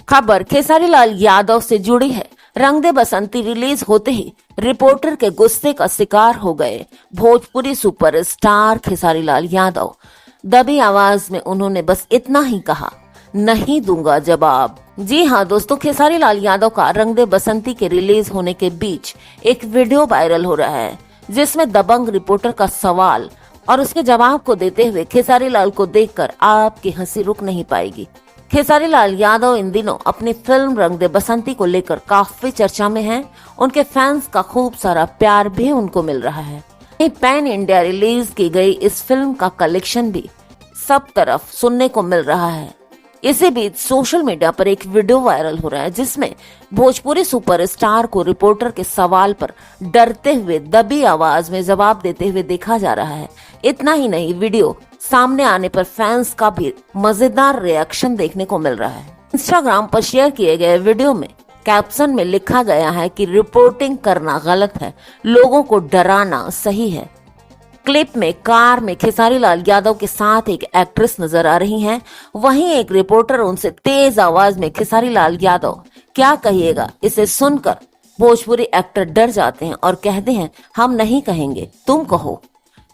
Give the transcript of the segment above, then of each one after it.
खबर खेसारी लाल यादव से जुड़ी है। रंग दे बसंती रिलीज होते ही रिपोर्टर के गुस्से का शिकार हो गए भोजपुरी सुपरस्टार खेसारी लाल यादव। दबी आवाज में उन्होंने बस इतना ही कहा, नहीं दूंगा जवाब। जी हाँ दोस्तों, खेसारी लाल यादव का रंग दे बसंती के रिलीज होने के बीच एक वीडियो वायरल हो रहा है, जिसमें दबंग रिपोर्टर का सवाल और उसके जवाब को देते हुए खेसारी लाल को देखकर आपकी हंसी रुक नहीं पाएगी। खेसारी लाल यादव इन दिनों अपनी फिल्म रंग दे बसंती को लेकर काफी चर्चा में हैं। उनके फैंस का खूब सारा प्यार भी उनको मिल रहा है। पैन इंडिया रिलीज की गई इस फिल्म का कलेक्शन भी सब तरफ सुनने को मिल रहा है। इसी बीच सोशल मीडिया पर एक वीडियो वायरल हो रहा है, जिसमें भोजपुरी सुपरस्टार को रिपोर्टर के सवाल पर डरते हुए दबी आवाज में जवाब देते हुए देखा जा रहा है। इतना ही नहीं, वीडियो सामने आने पर फैंस का भी मजेदार रिएक्शन देखने को मिल रहा है। इंस्टाग्राम पर शेयर किए गए वीडियो में कैप्शन में लिखा गया है कि रिपोर्टिंग करना गलत है, लोगों को डराना सही है। क्लिप में कार में खेसारी लाल यादव के साथ एक एक्ट्रेस नजर आ रही हैं। वहीं एक रिपोर्टर उनसे तेज आवाज में, खेसारी लाल यादव क्या कहिएगा, इसे सुनकर भोजपुरी एक्टर डर जाते हैं और कहते हैं, हम नहीं कहेंगे, तुम कहो।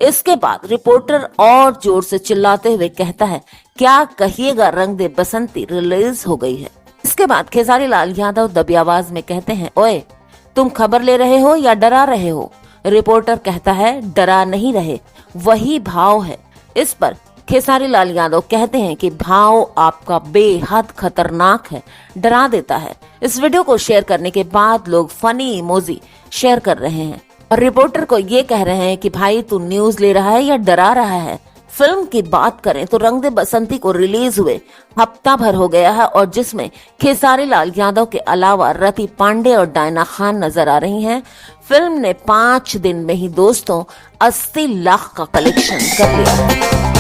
इसके बाद रिपोर्टर और जोर से चिल्लाते हुए कहता है, क्या कहिएगा, रंग दे बसंती रिलीज हो गई है। इसके बाद खेसारी लाल यादव दबी आवाज में कहते हैं, ओए तुम खबर ले रहे हो या डरा रहे हो। रिपोर्टर कहता है, डरा नहीं रहे, वही भाव है। इस पर खेसारी लाल यादव कहते हैं कि भाव आपका बेहद खतरनाक है, डरा देता है। इस वीडियो को शेयर करने के बाद लोग फनी इमोजी शेयर कर रहे हैं और रिपोर्टर को ये कह रहे हैं कि भाई तू न्यूज ले रहा है या डरा रहा है। फिल्म की बात करें तो रंग दे बसंती को रिलीज हुए हफ्ता भर हो गया है और जिसमें खेसारी लाल यादव के अलावा रति पांडे और डायना खान नजर आ रही हैं। फिल्म ने 5 दिन में ही दोस्तों 80 लाख का कलेक्शन कर लिया।